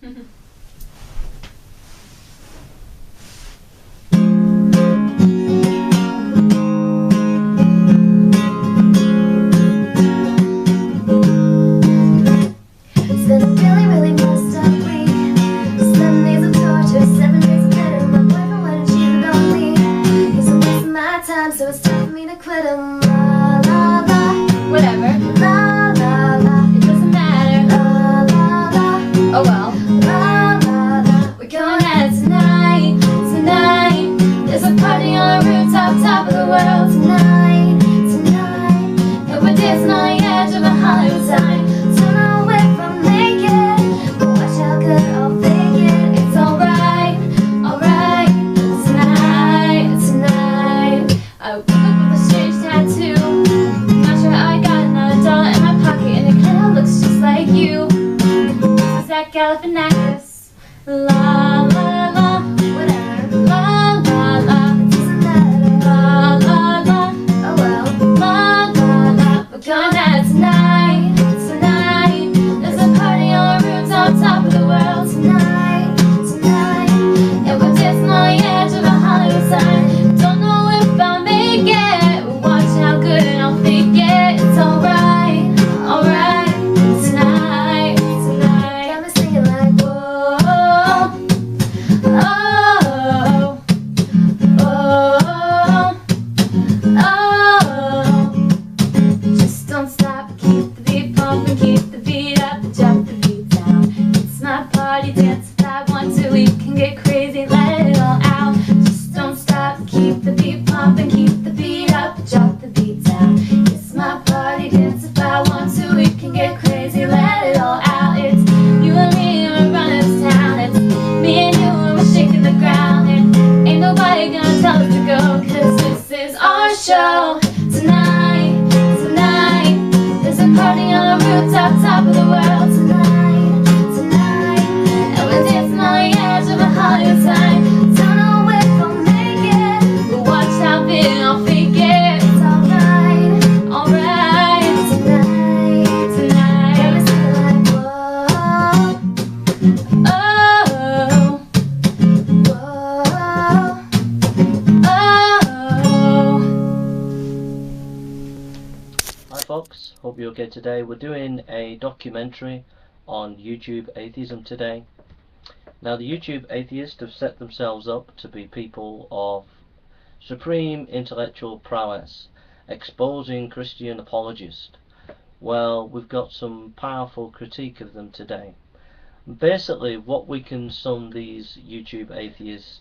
So it's time for me to quit 'em. La la la, whatever. La la la, it doesn't matter. La la la, oh well. La la la, we're going at it tonight, tonight. There's a party on the rooftop, top of the world tonight, tonight. And we're dancing on the edge of a Hollywood sign. Don't know if I'll make it, but watch how good I'll fake it. It's alright, alright. Tonight, tonight. I woke up with a strange tattoo. Not sure how I got another dollar in my pocket, and it kinda looks just like you. This is that Galifianakis. La la la, whatever. La la la, it doesn't matter. La la la, oh well. La la la, we're going at it tonight, tonight. There's a party on the rooftop, top of the world tonight, tonight. And we're dancing on the edge of a Hollywood sign. Don't know if I'll make it, watch how good I'll fake it. It's alright, alright. Tonight, tonight. Got me singing like whoa, oh, oh, oh. Just don't stop, keep the beat pumping, keep the beat up, and drop the beat down. It's my party dance. If I want to, we can get crazy, let it all out. Just don't stop, keep the beat pumping, keep the beat up, and drop the beat down. It's my party dance. If I want to, we can get crazy, let it all out. It's you and me, and we're running this town. It's me and you, and we're shaking the ground. And ain't nobody gonna tell us to go, 'cause this is our show. Tonight, tonight. There's a party on the rooftop, top of the world tonight, tonight. And we're dancing on the edge of a Hollywood sign. Don't know if I'll make it, but watch how big I'll fake it. It's alright, alright. Tonight, tonight. Got me singing like whoa, oh, whoa, oh. Hi folks, hope you're okay today. We're doing a documentary on YouTube atheism today. Now the YouTube atheists have set themselves up to be people of supreme intellectual prowess, exposing Christian apologists. Well, we've got some powerful critique of them today. Basically, what we can sum these YouTube atheists,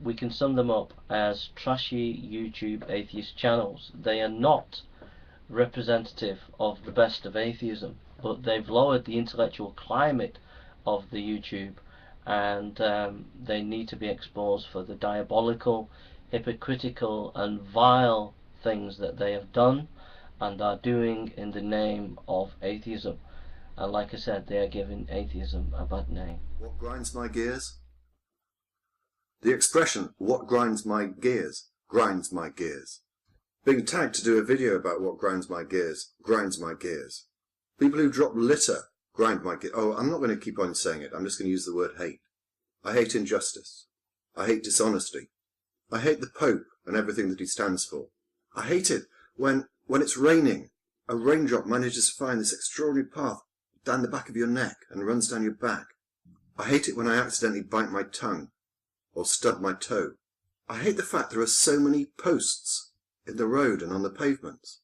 we can sum them up as trashy YouTube atheist channels. They are not representative of the best of atheism, but they've lowered the intellectual climate of the YouTube, and they need to be exposed for the diabolical, hypocritical and vile things that they have done and are doing in the name of atheism. And like I said, they are giving atheism a bad name. What grinds my gears? The expression, what grinds my gears, grinds my gears. Being tagged to do a video about what grinds my gears, grinds my gears. People who drop litter, grind my gears. Oh, I'm not going to keep on saying it. I'm just going to use the word hate. I hate injustice. I hate dishonesty. I hate the Pope and everything that he stands for. I hate it when it's raining, a raindrop manages to find this extraordinary path down the back of your neck and runs down your back. I hate it when I accidentally bite my tongue or stub my toe. I hate the fact there are so many posts in the road and on the pavements.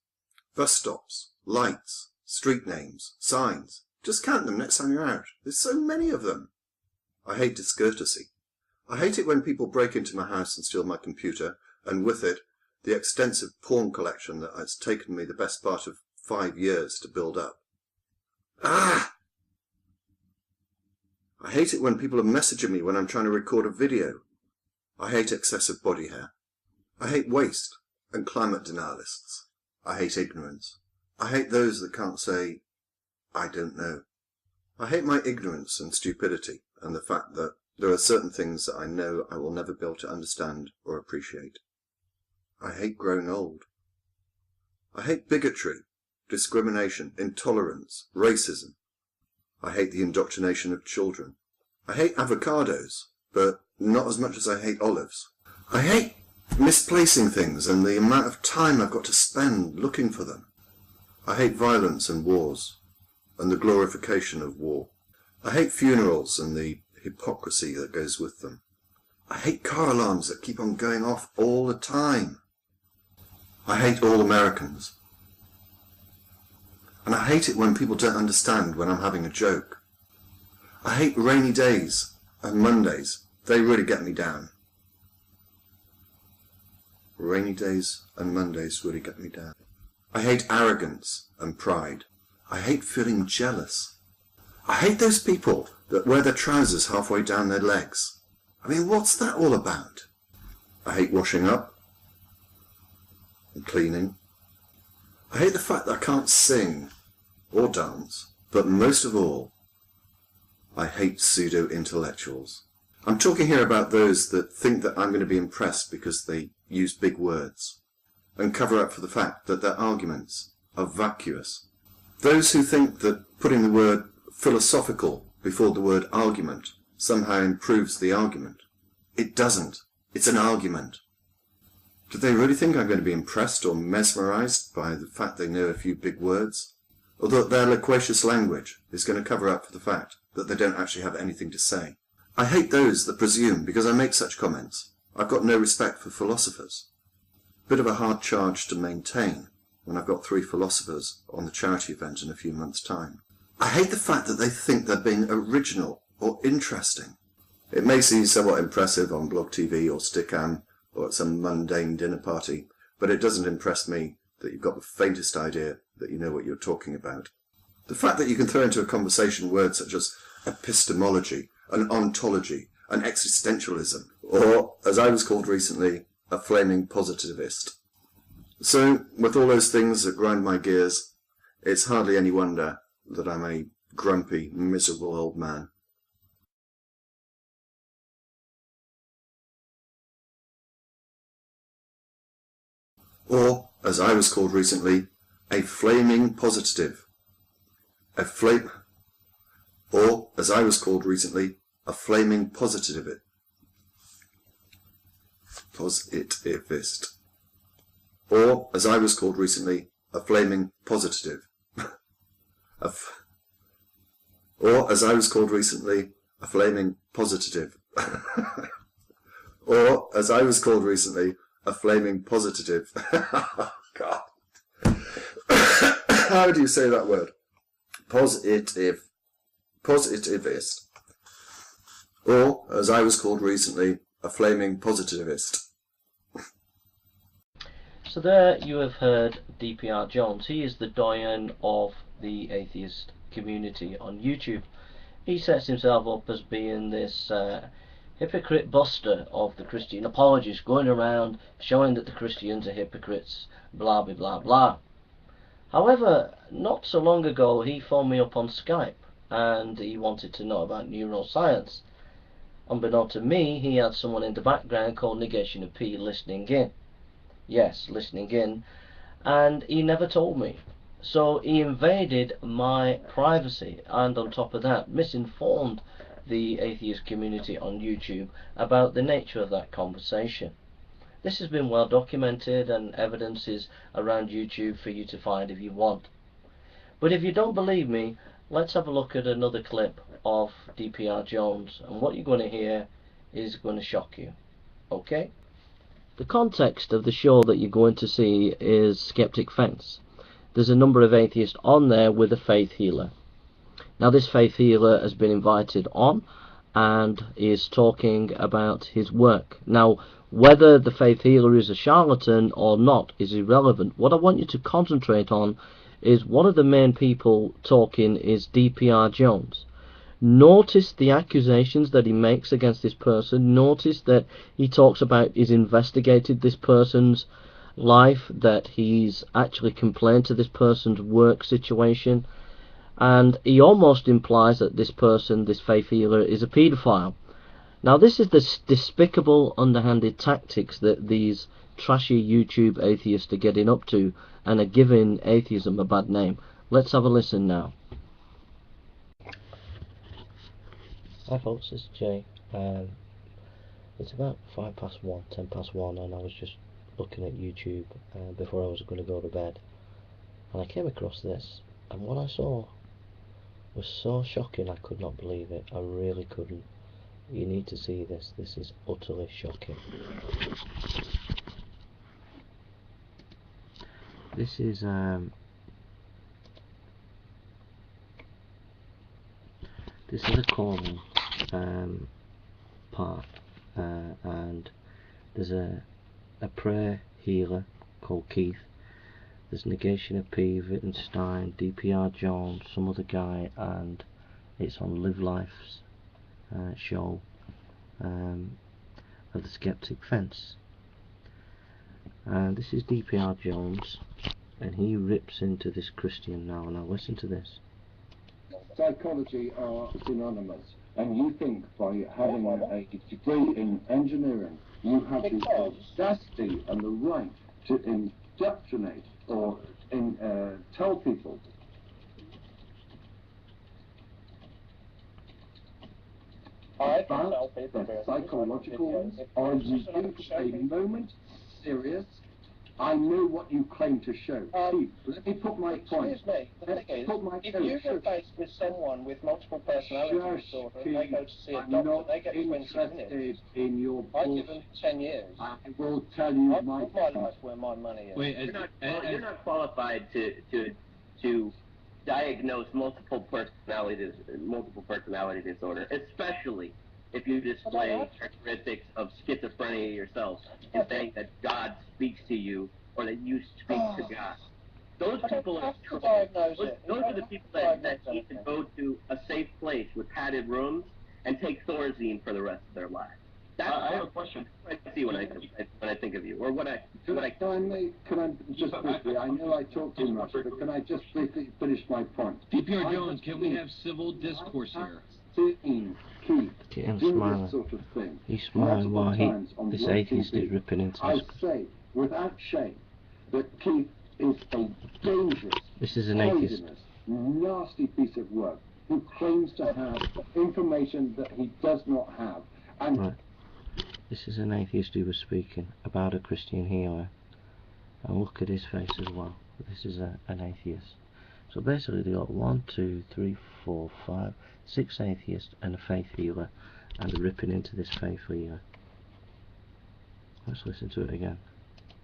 Bus stops, lights, street names, signs. Just count them next time you're out. There's so many of them. I hate discourtesy. I hate it when people break into my house and steal my computer, and with it, the extensive porn collection that has taken me the best part of 5 years to build up. Ah! I hate it when people are messaging me when I'm trying to record a video. I hate excessive body hair. I hate waste and climate denialists. I hate ignorance. I hate those that can't say, I don't know. I hate my ignorance and stupidity and the fact that there are certain things that I know I will never be able to understand or appreciate. I hate growing old. I hate bigotry, discrimination, intolerance, racism. I hate the indoctrination of children. I hate avocados, but not as much as I hate olives. I hate misplacing things and the amount of time I've got to spend looking for them. I hate violence and wars, and the glorification of war. I hate funerals and the hypocrisy that goes with them. I hate car alarms that keep on going off all the time. I hate all Americans. And I hate it when people don't understand when I'm having a joke. I hate rainy days and Mondays. They really get me down. Rainy days and Mondays really get me down. I hate arrogance and pride. I hate feeling jealous. I hate those people that wear their trousers halfway down their legs. I mean, what's that all about? I hate washing up and cleaning. I hate the fact that I can't sing or dance. But most of all, I hate pseudo-intellectuals. I'm talking here about those that think that I'm going to be impressed because they use big words and cover up for the fact that their arguments are vacuous. Those who think that putting the word philosophical before the word argument somehow improves the argument. It doesn't. It's an argument. Do they really think I'm going to be impressed or mesmerized by the fact they know a few big words? Or that their loquacious language is going to cover up for the fact that they don't actually have anything to say? I hate those that presume, because I make such comments, I've got no respect for philosophers. Bit of a hard charge to maintain when I've got 3 philosophers on the charity event in a few months' time. I hate the fact that they think they're being original or interesting. It may seem somewhat impressive on Blog TV or Stickam or at some mundane dinner party, but it doesn't impress me that you've got the faintest idea that you know what you're talking about. The fact that you can throw into a conversation words such as epistemology, an ontology, an existentialism, or, as I was called recently, a flaming positivist. So, with all those things that grind my gears, it's hardly any wonder that I'm a grumpy, miserable old man. Or, as I was called recently, a flaming positive. Or, as I was called recently, a flaming positivist. Or, as I was called recently, a flaming positive. Or, as I was called recently, a flaming positive. Or, as I was called recently, a flaming positive. God. How do you say that word? Positive. Positivist. Or, as I was called recently, a flaming positivist. So there you have heard DPR Jones. He is the doyen of the atheist community on YouTube. He sets himself up as being this hypocrite buster of the Christian apologists, going around showing that the Christians are hypocrites, blah blah blah blah. However, not so long ago he phoned me up on Skype and he wanted to know about neuroscience. Unbeknownst to me, he had someone in the background called Negation of P listening in. Yes, listening in, and he never told me. So he invaded my privacy, and on top of that misinformed the atheist community on YouTube about the nature of that conversation. This has been well documented, and evidence is around YouTube for you to find if you want. But if you don't believe me, let's have a look at another clip of DPR Jones, and what you're going to hear is going to shock you. Okay? The context of the show that you're going to see is Skeptic Fence. There's a number of atheists on there with a faith healer. Now this faith healer has been invited on and is talking about his work. Now whether the faith healer is a charlatan or not is irrelevant. What I want you to concentrate on is one of the main people talking is DPR Jones. Notice the accusations that he makes against this person. Notice that he talks about he's investigated this person's life, that he's actually complained to this person's work situation, and he almost implies that this person, this faith healer, is a paedophile. Now this is the despicable, underhanded tactics that these trashy YouTube atheists are getting up to and are giving atheism a bad name. Let's have a listen now. Hi folks, this is Jay. It's about 1:05, 1:10, and I was just looking at YouTube before I was going to go to bed, and I came across this, and what I saw was so shocking I could not believe it. I really couldn't. You need to see this. This is utterly shocking. This is a calling part, and there's a prayer healer called Keith. There's Negation of P, Wittgenstein, DPR Jones, some other guy, and it's on Live Life's show of the Skeptic Fence. And this is DPR Jones, and he rips into this Christian now. Now listen to this. Psychology are synonymous, and you think by having a degree in engineering you have the audacity and the right to indoctrinate or tell people about the psychological. Are you a moment serious? I know what you claim to show. Let me put my point. If you're faced with someone with multiple personality disorder and they go to see a doctor, they get 20 minutes. In your I give them 10 years. I will tell you I put my life where my money is. Wait, you're not qualified to diagnose multiple personality disorder, especially if you display characteristics of schizophrenia yourself and saying that God speaks to you or that you speak to God. Those people are those are the people that need to go to a safe place with padded rooms and take Thorazine for the rest of their lives. I have a question. I see when I think of you, or what I. Can I just briefly? I know I talk too much, but can I just briefly finish my point? DPR Jones, can we have civil discourse here? Keep doing this sort of thing. He's smiling while this atheist is ripping into I this. say without shame that Keith is a dangerous, This is an atheist. nasty piece of work who claims to have information that he does not have. And right. This is an atheist who was speaking about a Christian healer, and look at his face as well. This is an atheist. So basically they got 1, 2, 3, 4, 5, 6 atheists and a faith healer, and they're ripping into this faith healer. Let's listen to it again.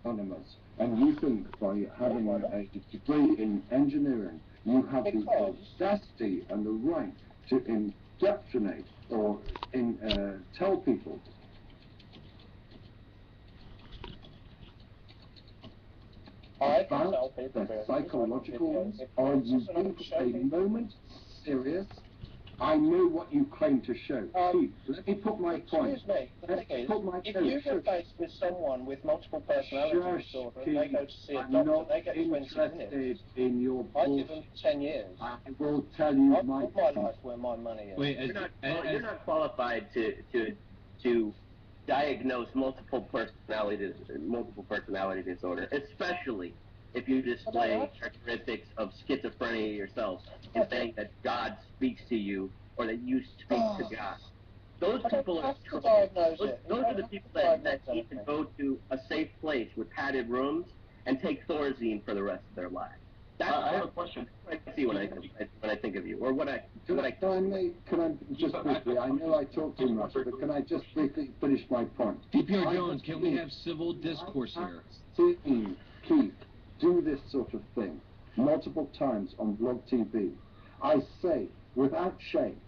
Anonymous. And you think by having a degree in engineering you have the audacity and the right to indoctrinate or tell people about the psychological. Are you a moment serious? I know what you claim to show. Let me put my point. If you're faced with someone with multiple personality disorder and they go to see a doctor, they get 20 minutes. In your I give them 10 years. I will tell you I put my life where my money is. Wait, you're not qualified to diagnose multiple personality disorder, especially if you display characteristics of schizophrenia yourself and saying that God speaks to you or that you speak to God. Those people are those are the people that need to go to a safe place with padded rooms and take Thorazine for the rest of their lives. I have a question. I see when I think of you, or what I. Can I just briefly? I know I talk too much, but can I just briefly finish my point? DPR Jones, can we have civil discourse here? Seeing Keith do this sort of thing multiple times on Blog TV, I say without shame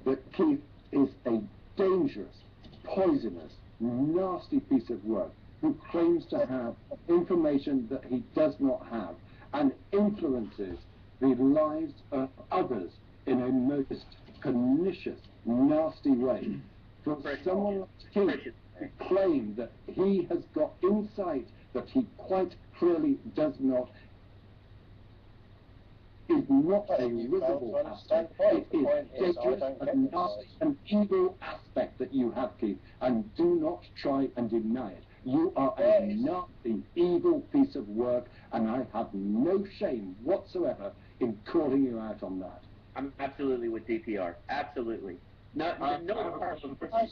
that Keith is a dangerous, poisonous, nasty piece of work who claims to have information that he does not have and influences the lives of others in a most pernicious, nasty way. For someone like Keith to claim that he has got insight that he quite clearly does not, is not a risible aspect. It is dangerous and nasty, an evil aspect that you have, Keith, and do not try and deny it. You are a nasty, evil piece of work, and I have no shame whatsoever in calling you out on that. I'm absolutely with DPR. Absolutely. No person. I see.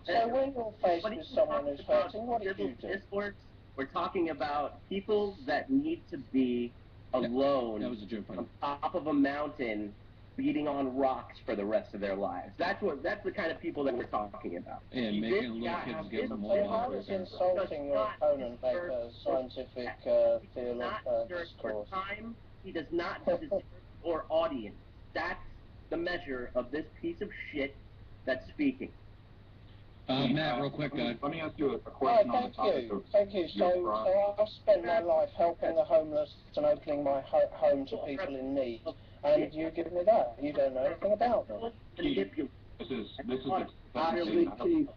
So when you're faced with someone who's hurting, what do you do? Discourse, we're talking about people that need to be alone that was a joke, on top of a mountain beating on rocks for the rest of their lives. That's the kind of people that we're talking about. And making little kids get more So how is insulting your opponent like a scientific discourse? Time, he does not deserve or audience. That's the measure of this piece of shit that's speaking. Matt, real quick, let me ask you a question on the topic of Thank you. So I've spent my life helping the homeless and opening my home to people in need. And you give me that. You don't know anything about them. This is hang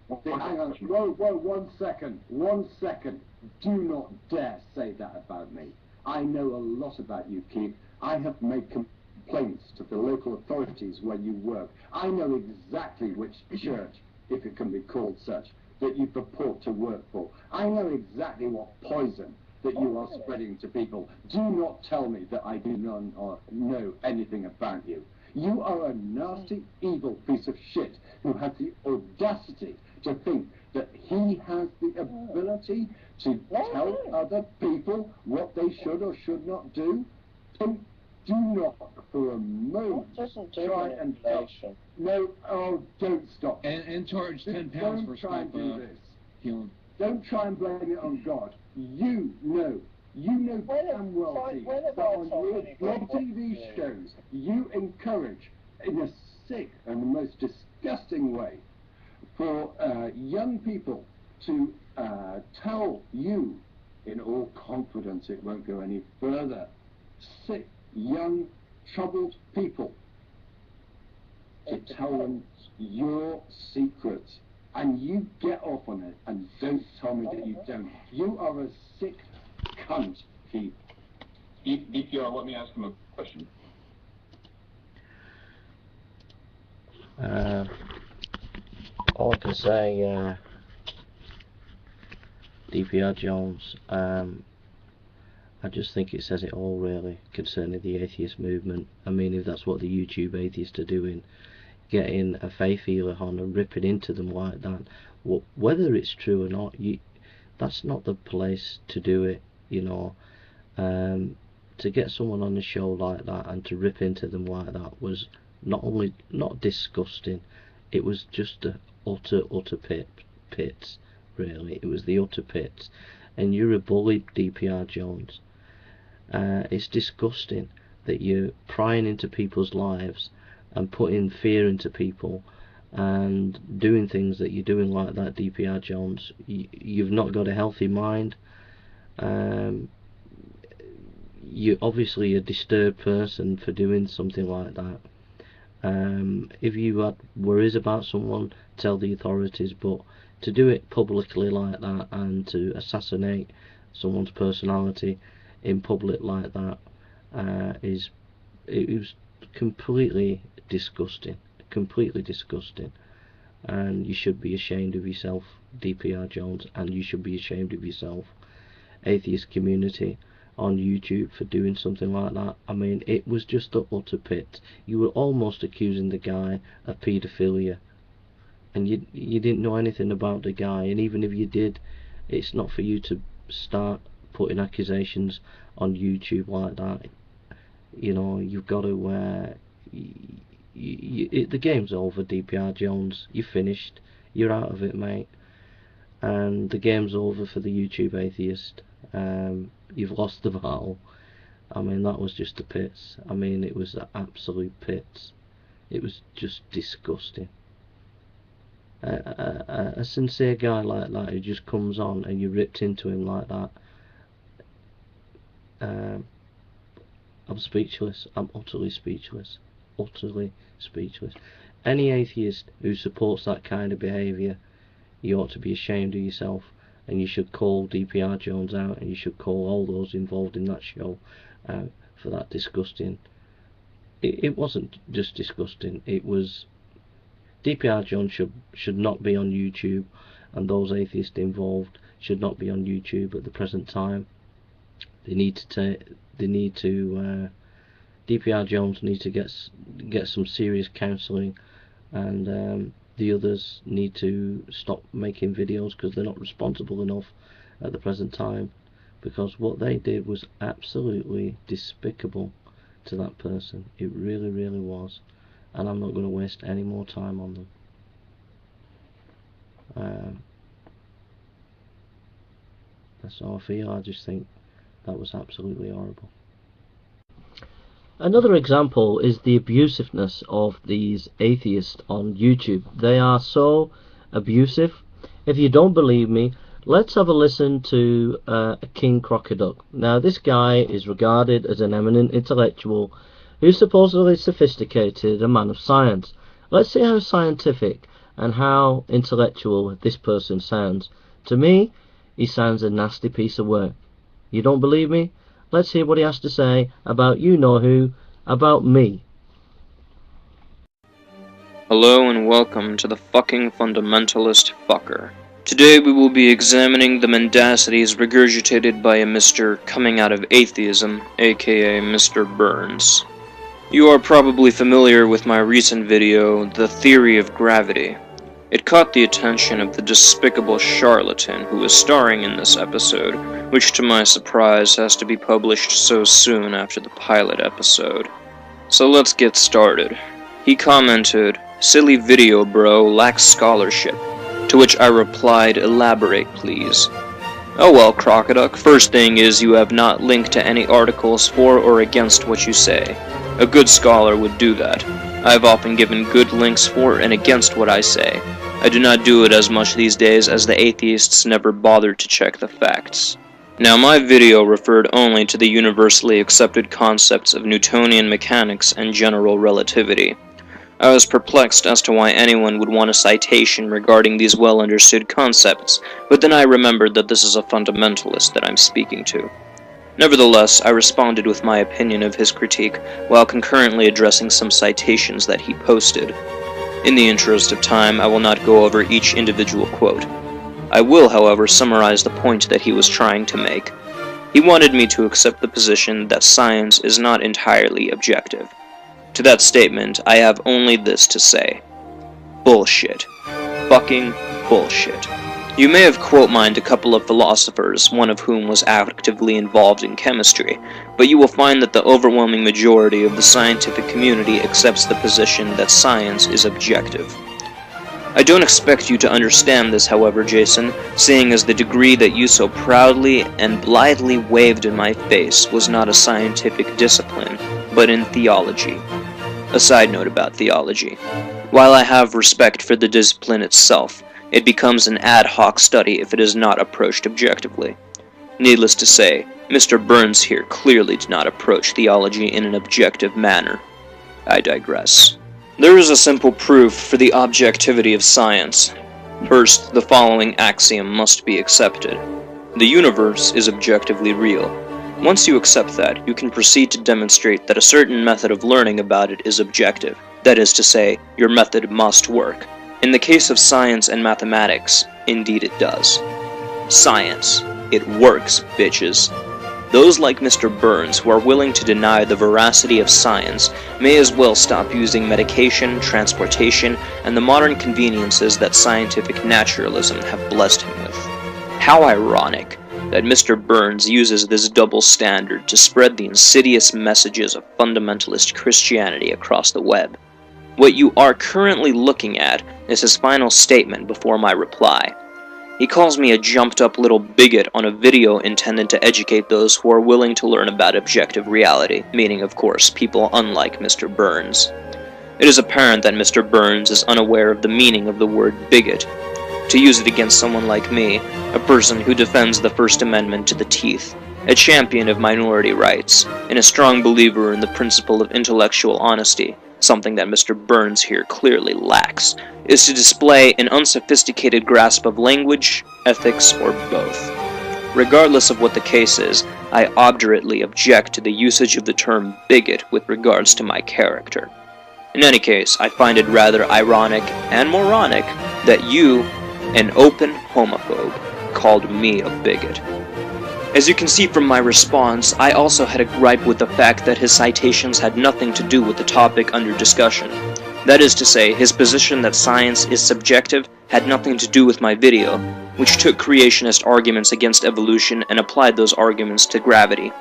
on. Whoa, 1 second. 1 second. Do not dare say that about me. I know a lot about you, Keith. I have made complaints to the local authorities where you work. I know exactly which church, if it can be called such, that you purport to work for. I know exactly what poison that you are spreading to people. Do not tell me that I do not know anything about you. You are a nasty, evil piece of shit who has the audacity to think that he has the ability to tell other people what they should or should not do. Do not for a moment try and help. No, don't stop. And charge £10 for try and do this. Healing. Don't try and blame it on God. You know damn well, Steve, that on your TV shows, you encourage, in a sick and the most disgusting way, for young people to tell you, in all confidence it won't go any further, sick, young, troubled people, to tell them your secrets. And you get off on it, and don't tell me that you don't. You are a sick cunt, Keith. DPR, let me ask him a question. All I can say, DPR Jones, I just think it says it all really concerning the atheist movement. I mean, if that's what the YouTube atheists are doing, getting a faith healer on and ripping into them like that, whether it's true or not, that's not the place to do it, you know. To get someone on the show like that and to rip into them like that was not disgusting, it was just the utter pits, really. It was the utter pits. And you're a bully, DPR Jones. It's disgusting that you're prying into people's lives and putting fear into people and doing things that you're doing like that, DPR Jones. You've not got a healthy mind. You're obviously a disturbed person for doing something like that. If you had worries about someone, tell the authorities, but to do it publicly like that and to assassinate someone's personality in public like that, it was completely disgusting, and you should be ashamed of yourself, DPR Jones, and you should be ashamed of yourself, atheist community on YouTube, for doing something like that. I mean, it was just the utter pit. You were almost accusing the guy of paedophilia, and you didn't know anything about the guy, and even if you did, it's not for you to start putting accusations on YouTube like that. You know, you've got to the game's over, DPR Jones. You're finished. You're out of it, mate. And the game's over for the YouTube atheist. You've lost the battle. I mean, that was just the pits. I mean, it was the absolute pits. It was just disgusting. A sincere guy like that who just comes on and you ripped into him like that. I'm speechless. I'm utterly speechless. Any atheist who supports that kind of behaviour, you ought to be ashamed of yourself, and you should call DPR Jones out, and you should call all those involved in that show out for that disgusting. It wasn't just disgusting, it was. DPR Jones should not be on YouTube, and those atheists involved should not be on YouTube at the present time. DPR Jones needs to get some serious counselling and the others need to stop making videos because they're not responsible enough at the present time, because what they did was absolutely despicable to that person. It really, really was, and I'm not going to waste any more time on them. That's how I feel. I just think that was absolutely horrible. Another example is the abusiveness of these atheists on YouTube. They are so abusive. If you don't believe me, let's have a listen to King Crocoduck. Now, this guy is regarded as an eminent intellectual who's supposedly sophisticated, a man of science. Let's see how scientific and how intellectual this person sounds. To me, he sounds a nasty piece of work. You don't believe me? Let's hear what he has to say about you-know-who, about me. Hello and welcome to the fucking fundamentalist fucker. Today we will be examining the mendacities regurgitated by a Mr. coming out of atheism, aka Mr. Burns. You are probably familiar with my recent video, The Theory of Gravity. It caught the attention of the despicable charlatan who is starring in this episode, which to my surprise has to be published so soon after the pilot episode. So let's get started. He commented, "Silly video bro, lacks scholarship," to which I replied, "Elaborate please." Oh well, Crocoduck, first thing is you have not linked to any articles for or against what you say. A good scholar would do that. I have often given good links for and against what I say. I do not do it as much these days as the atheists never bothered to check the facts. Now, my video referred only to the universally accepted concepts of Newtonian mechanics and general relativity. I was perplexed as to why anyone would want a citation regarding these well-understood concepts, but then I remembered that this is a fundamentalist that I'm speaking to. Nevertheless, I responded with my opinion of his critique, while concurrently addressing some citations that he posted. In the interest of time, I will not go over each individual quote. I will, however, summarize the point that he was trying to make. He wanted me to accept the position that science is not entirely objective. To that statement, I have only this to say. Bullshit. Fucking bullshit. You may have quote-mined a couple of philosophers, one of whom was actively involved in chemistry, but you will find that the overwhelming majority of the scientific community accepts the position that science is objective. I don't expect you to understand this, however, Jason, seeing as the degree that you so proudly and blithely waved in my face was not a scientific discipline, but in theology. A side note about theology. While I have respect for the discipline itself, it becomes an ad hoc study if it is not approached objectively. Needless to say, Mr. Burns here clearly did not approach theology in an objective manner. I digress. There is a simple proof for the objectivity of science. First, the following axiom must be accepted. The universe is objectively real. Once you accept that, you can proceed to demonstrate that a certain method of learning about it is objective. That is to say, your method must work. In the case of science and mathematics, indeed it does. Science. It works, bitches. Those like Mr. Burns who are willing to deny the veracity of science may as well stop using medication, transportation, and the modern conveniences that scientific naturalism have blessed him with. How ironic that Mr. Burns uses this double standard to spread the insidious messages of fundamentalist Christianity across the web. What you are currently looking at is his final statement before my reply. He calls me a jumped-up little bigot on a video intended to educate those who are willing to learn about objective reality, meaning, of course, people unlike Mr. Burns. It is apparent that Mr. Burns is unaware of the meaning of the word bigot. To use it against someone like me, a person who defends the First Amendment to the teeth, a champion of minority rights, and a strong believer in the principle of intellectual honesty, something that Mr. Burns here clearly lacks, is to display an unsophisticated grasp of language, ethics, or both. Regardless of what the case is, I obdurately object to the usage of the term bigot with regards to my character. In any case, I find it rather ironic and moronic that you, an open homophobe, called me a bigot. As you can see from my response, I also had a gripe with the fact that his citations had nothing to do with the topic under discussion. That is to say, his position that science is subjective had nothing to do with my video, which took creationist arguments against evolution and applied those arguments to gravity.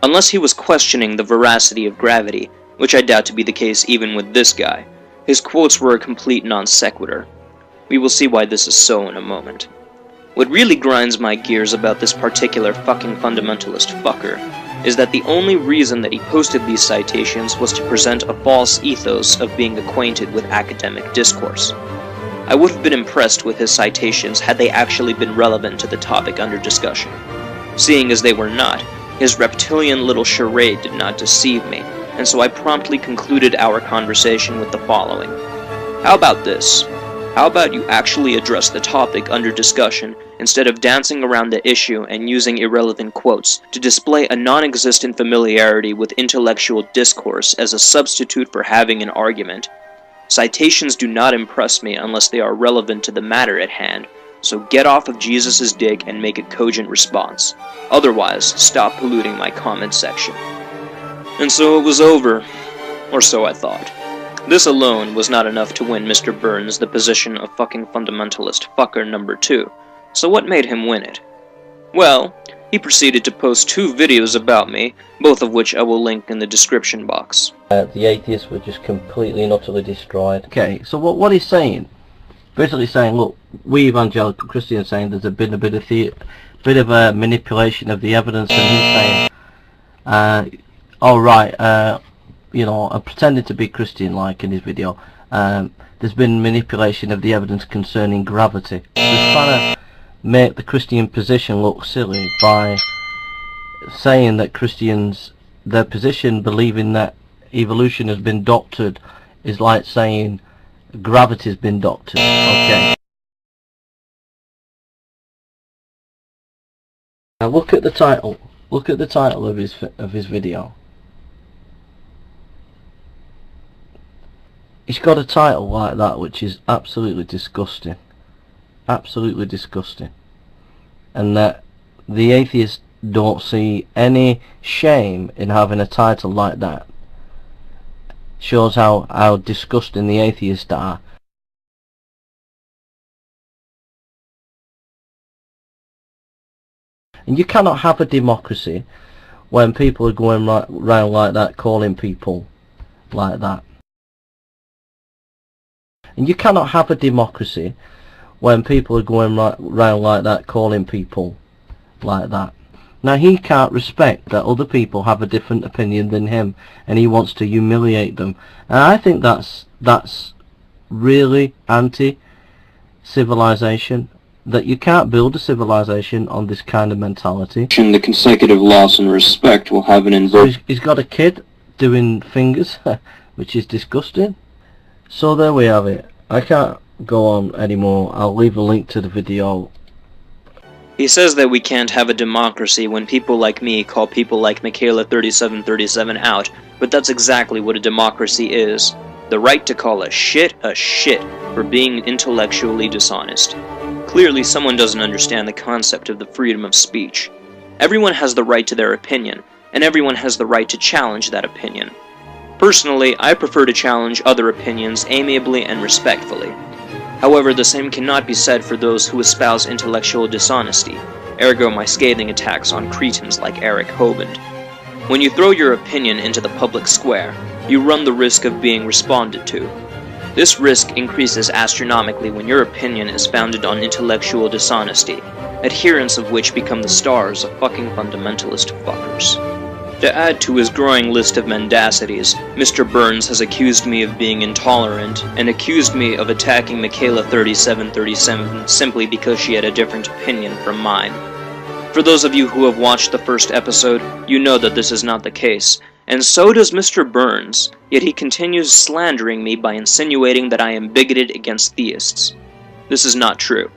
Unless he was questioning the veracity of gravity, which I doubt to be the case even with this guy, his quotes were a complete non sequitur. We will see why this is so in a moment. What really grinds my gears about this particular fucking fundamentalist fucker is that the only reason that he posted these citations was to present a false ethos of being acquainted with academic discourse. I would have been impressed with his citations had they actually been relevant to the topic under discussion. Seeing as they were not, his reptilian little charade did not deceive me, and so I promptly concluded our conversation with the following. How about this? How about you actually address the topic under discussion instead of dancing around the issue and using irrelevant quotes to display a non-existent familiarity with intellectual discourse as a substitute for having an argument? Citations do not impress me unless they are relevant to the matter at hand, so get off of Jesus' dick and make a cogent response. Otherwise, stop polluting my comment section. And so it was over. Or so I thought. This alone was not enough to win Mr. Burns the position of fucking fundamentalist fucker number 2. So what made him win it? Well, he proceeded to post 2 videos about me, both of which I will link in the description box. The atheists were just completely and utterly destroyed. Okay, so what he's saying, basically saying, look, we evangelical Christians saying there's been a bit of a manipulation of the evidence, and he's saying, alright, you know, pretending to be Christian like in his video, there's been manipulation of the evidence concerning gravity. He's trying to make the Christian position look silly by saying that Christians, their position believing that evolution has been doctored is like saying gravity's been doctored. Okay. Now look at the title. Look at the title of his video. He's got a title like that which is absolutely disgusting. Absolutely disgusting. And that the atheists don't see any shame in having a title like that. Shows how disgusting the atheists are. And you cannot have a democracy when people are going around like that, calling people like that. And you cannot have a democracy when people are going around like that, calling people like that. Now he can't respect that other people have a different opinion than him, and he wants to humiliate them. And I think that's really anti-civilization. That you can't build a civilization on this kind of mentality. The consecutive loss in respect will have an inverse. So he's got a kid doing fingers, which is disgusting. So there we have it. I can't go on anymore. I'll leave a link to the video. He says that we can't have a democracy when people like me call people like Michaela3737 out, but that's exactly what a democracy is. The right to call a shit for being intellectually dishonest. Clearly someone doesn't understand the concept of the freedom of speech. Everyone has the right to their opinion, and everyone has the right to challenge that opinion. Personally, I prefer to challenge other opinions amiably and respectfully. However, the same cannot be said for those who espouse intellectual dishonesty, ergo my scathing attacks on cretins like Eric Hoband. When you throw your opinion into the public square, you run the risk of being responded to. This risk increases astronomically when your opinion is founded on intellectual dishonesty, adherents of which become the stars of fucking fundamentalist fuckers. To add to his growing list of mendacities, Mr. Burns has accused me of being intolerant, and accused me of attacking Michaela3737 simply because she had a different opinion from mine. For those of you who have watched the first episode, you know that this is not the case, and so does Mr. Burns, yet he continues slandering me by insinuating that I am bigoted against theists. This is not true.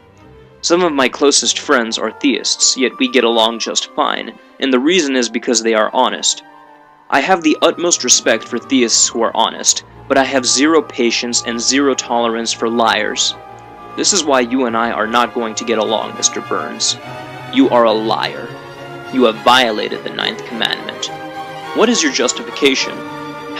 Some of my closest friends are theists, yet we get along just fine, and the reason is because they are honest. I have the utmost respect for theists who are honest, but I have zero patience and zero tolerance for liars. This is why you and I are not going to get along, Mr. Burns. You are a liar. You have violated the 9th commandment. What is your justification?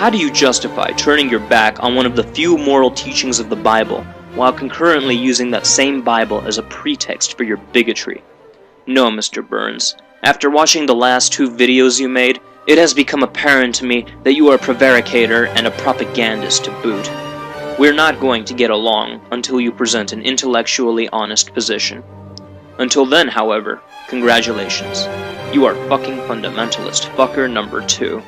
How do you justify turning your back on one of the few moral teachings of the Bible, while concurrently using that same Bible as a pretext for your bigotry? No, Mr. Burns. After watching the last 2 videos you made, it has become apparent to me that you are a prevaricator and a propagandist to boot. We're not going to get along until you present an intellectually honest position. Until then, however, congratulations. You are fucking fundamentalist fucker number 2.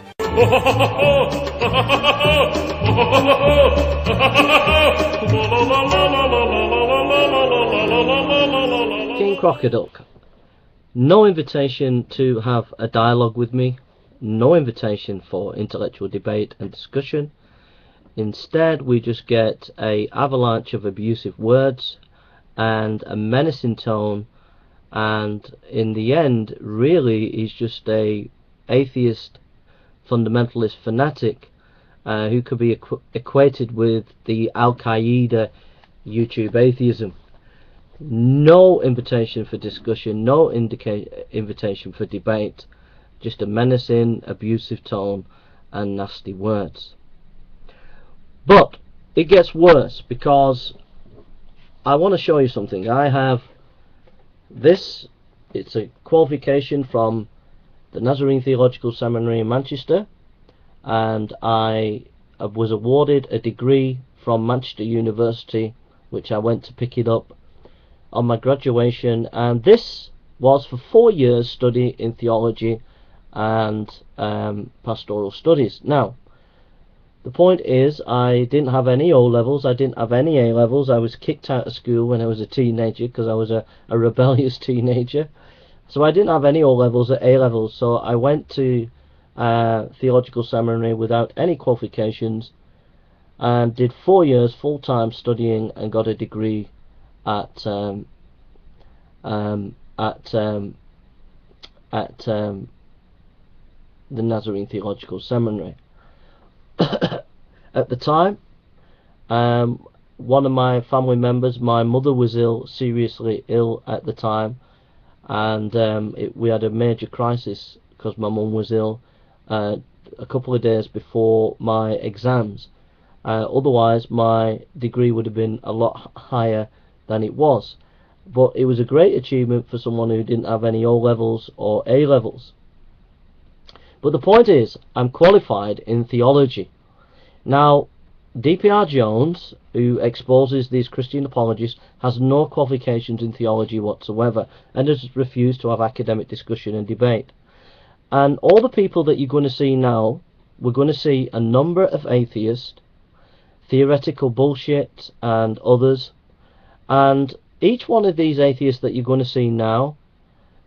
King Crocodile. No invitation to have a dialogue with me. No invitation for intellectual debate and discussion. Instead, we just get a avalanche of abusive words and a menacing tone, and in the end, really, he's just a atheist, fundamentalist fanatic who could be equated with the Al-Qaeda YouTube atheism. No invitation for discussion, no invitation for debate, just a menacing, abusive tone and nasty words. But it gets worse, because I want to show you something. I have this. It's a qualification from the Nazarene Theological Seminary in Manchester, and I was awarded a degree from Manchester University, which I went to pick it up on my graduation, and this was for 4 years study in theology and pastoral studies. Now, the point is, I didn't have any O-levels, I didn't have any A-levels. I was kicked out of school when I was a teenager because I was a rebellious teenager. So I didn't have any O-levels or A-levels, so I went to theological seminary without any qualifications and did 4 years full-time studying and got a degree at the Nazarene Theological Seminary. At the time, one of my family members, my mother was ill, seriously ill at the time, and we had a major crisis because my mum was ill a couple of days before my exams. Otherwise my degree would have been a lot higher than it was, but it was a great achievement for someone who didn't have any O-levels or A-levels. But the point is, I'm qualified in theology. Now, D.P.R. Jones, who exposes these Christian apologists, has no qualifications in theology whatsoever and has refused to have academic discussion and debate. And all the people that you're going to see now, we're going to see a number of atheists, theoretical bullshit and others, and each one of these atheists that you're going to see now,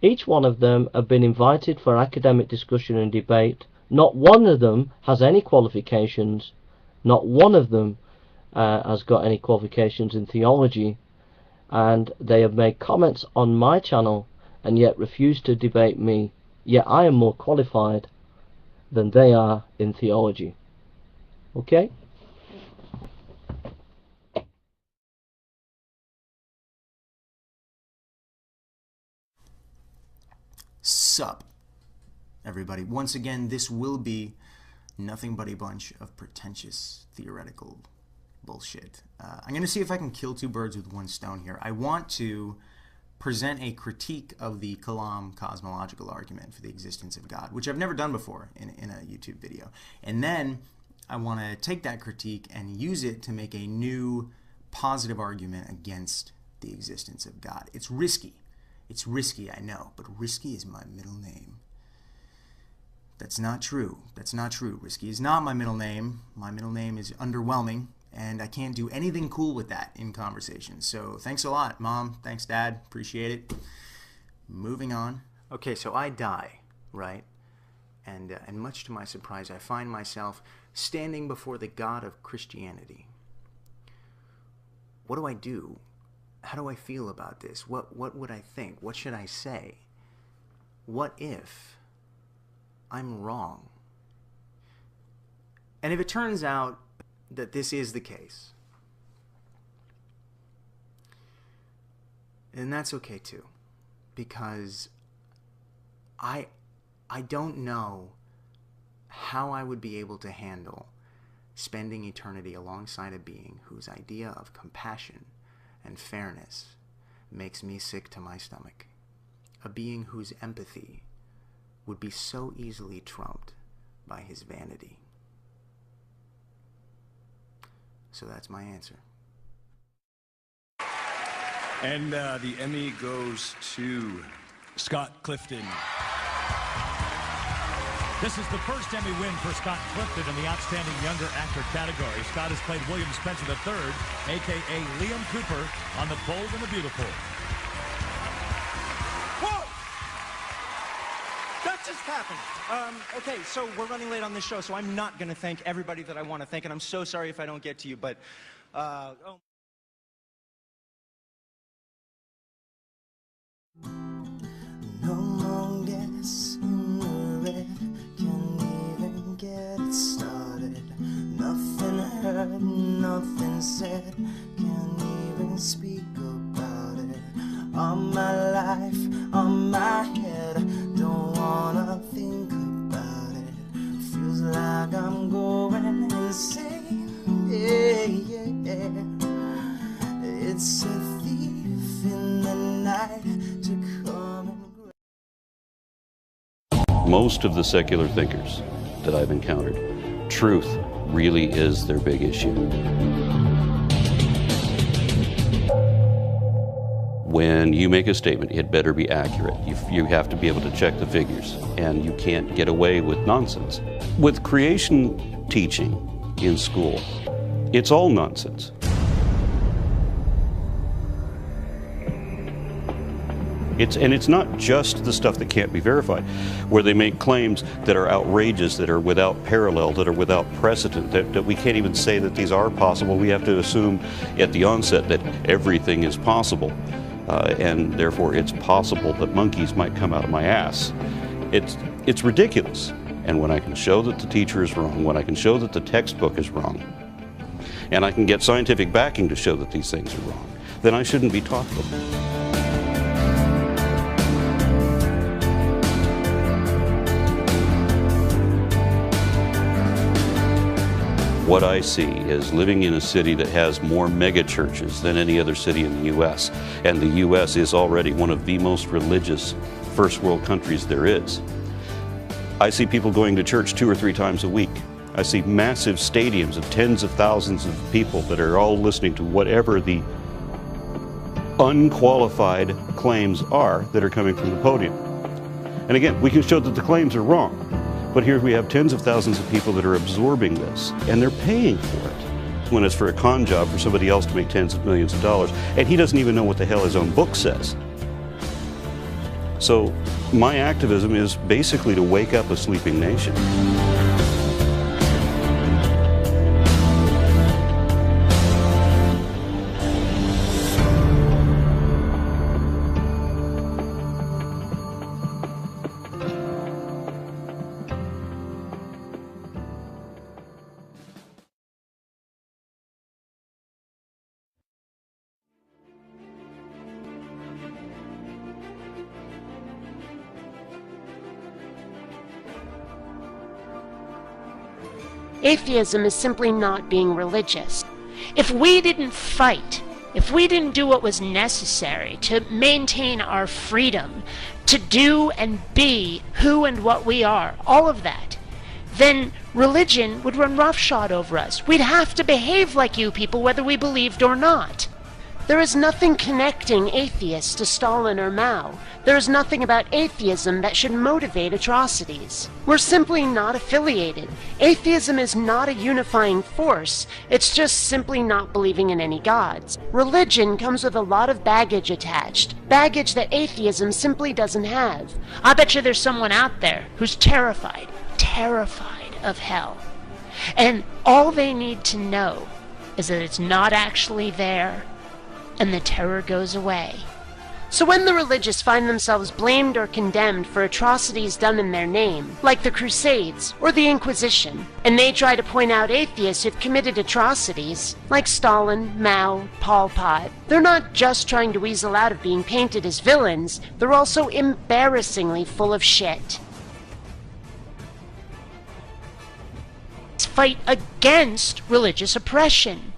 each one of them have been invited for academic discussion and debate. Not one of them has any qualifications. Not one of them has got any qualifications in theology, and they have made comments on my channel and yet refused to debate me. Yet I am more qualified than they are in theology. Okay? Sup, everybody. Once again, this will be nothing but a bunch of pretentious theoretical bullshit. I'm going to see if I can kill 2 birds with 1 stone here. I want to present a critique of the Kalam cosmological argument for the existence of God, which I've never done before in a YouTube video. And then I want to take that critique and use it to make a new positive argument against the existence of God. It's risky. It's risky, I know, but risky is my middle name. That's not true. That's not true. Risky is not my middle name. My middle name is underwhelming, and I can't do anything cool with that in conversation. So thanks a lot, Mom. Thanks, Dad. Appreciate it. Moving on. Okay, so I die, right? And much to my surprise, I find myself standing before the God of Christianity. What do I do? How do I feel about this? What would I think? What should I say? What if I'm wrong? And if it turns out that this is the case, then that's okay too, because I don't know how I would be able to handle spending eternity alongside a being whose idea of compassion and fairness makes me sick to my stomach. A being whose empathy would be so easily trumped by his vanity. So that's my answer. And the Emmy goes to Scott Clifton. This is the first Emmy win for Scott Clifton in the Outstanding Younger Actor category. Scott has played William Spencer III, a.k.a. Liam Cooper, on The Bold and the Beautiful. Whoa! That just happened. Okay, so we're running late on this show, so I'm not going to thank everybody that I want to thank, and I'm so sorry if I don't get to you, but... oh. No more gas in the red, can't even get it started. Nothing heard, nothing said, can't even speak about it. All my life, on my head, don't wanna think about it. Feels like I'm going insane, yeah, yeah, yeah. It's a thief in the night to come and most of the secular thinkers that I've encountered, truth really is their big issue. When you make a statement, it better be accurate. You have to be able to check the figures, and you can't get away with nonsense. With creation teaching in school, it's all nonsense. It's not just the stuff that can't be verified, where they make claims that are outrageous, that are without parallel, that are without precedent, that we can't even say that these are possible. We have to assume at the onset that everything is possible, and therefore it's possible that monkeys might come out of my ass. It's ridiculous. And when I can show that the teacher is wrong, when I can show that the textbook is wrong, and I can get scientific backing to show that these things are wrong, then I shouldn't be taught them. What I see is living in a city that has more mega churches than any other city in the U.S. And the U.S. is already one of the most religious first world countries there is. I see people going to church 2 or 3 times a week. I see massive stadiums of tens of thousands of people that are all listening to whatever the unqualified claims are that are coming from the podium. And again, we can show that the claims are wrong. But here we have tens of thousands of people that are absorbing this, and they're paying for it. When it's for a con job for somebody else to make tens of millions of dollars, and he doesn't even know what the hell his own book says. So my activism is basically to wake up a sleeping nation. Atheism is simply not being religious. If we didn't fight, if we didn't do what was necessary to maintain our freedom, to do and be who and what we are, all of that, then religion would run roughshod over us. We'd have to behave like you people whether we believed or not. There is nothing connecting atheists to Stalin or Mao. There is nothing about atheism that should motivate atrocities. We're simply not affiliated. Atheism is not a unifying force. It's just simply not believing in any gods. Religion comes with a lot of baggage attached. Baggage that atheism simply doesn't have. I bet you there's someone out there who's terrified of hell. And all they need to know is that it's not actually there, and the terror goes away. So when the religious find themselves blamed or condemned for atrocities done in their name, like the Crusades or the Inquisition, and they try to point out atheists who've committed atrocities, like Stalin, Mao, Pol Pot, they're not just trying to weasel out of being painted as villains, they're also embarrassingly full of shit. fight against religious oppression.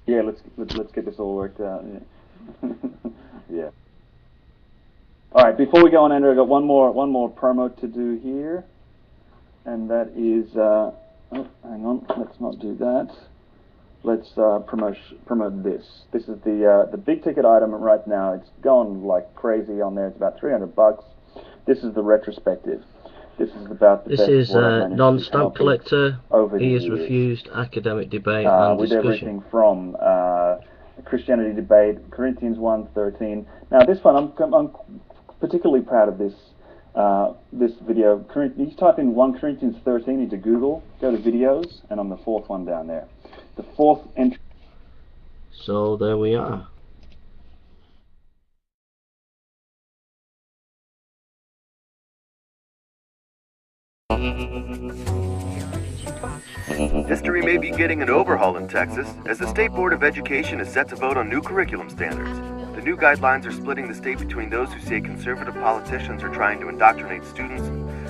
Yeah, let's get this all worked out. Yeah. Yeah. All right. Before we go on, Andrew, I've got one more promo to do here, and that is. Oh, hang on. Let's not do that. Let's promote this. This is the big ticket item right now. It's gone like crazy on there. It's about $300. This is the retrospective. This is about the This best is what I've managed to non-stamp come up collector. over the He has years. refused academic debate and with discussion. everything from Christianity debate, Corinthians 1:13. Now this one, I'm particularly proud of this this video. You type in 1 Corinthians 13 into Google, go to videos, and I'm the fourth one down there. The fourth entry. So there we are. History may be getting an overhaul in Texas, as the State Board of Education is set to vote on new curriculum standards. The new guidelines are splitting the state between those who say conservative politicians are trying to indoctrinate students,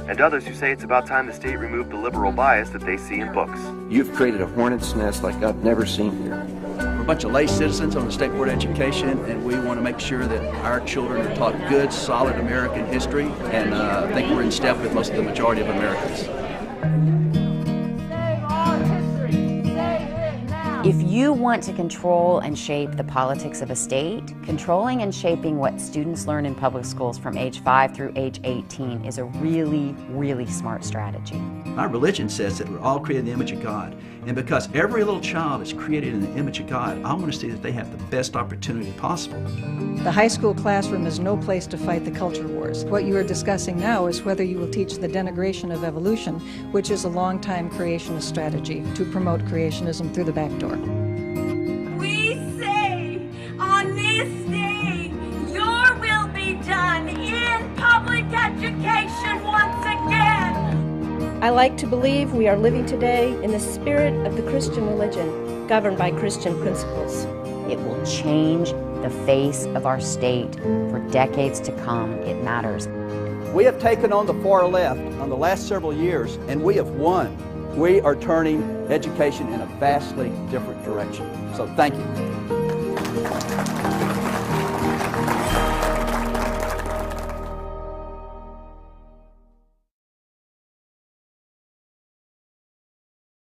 and others who say it's about time the state remove the liberal bias that they see in books. You've created a hornet's nest like I've never seen here. We're a bunch of lay citizens on the State Board of Education, and we want to make sure that our children are taught good, solid American history, and I think we're in step with most of the majority of Americans. If you want to control and shape the politics of a state, controlling and shaping what students learn in public schools from age 5 through age 18 is a really, really smart strategy. Our religion says that we're all created in the image of God, and because every little child is created in the image of God, I want to see that they have the best opportunity possible. The high school classroom is no place to fight the culture wars. What you are discussing now is whether you will teach the denigration of evolution, which is a long-time creationist strategy to promote creationism through the back door. We say on this day, your will be done in public education once again. I like to believe we are living today in the spirit of the Christian religion, governed by Christian principles. It will change the face of our state for decades to come. It matters. We have taken on the far left on the last several years, and we have won. We are turning education in a vastly different direction. So thank you.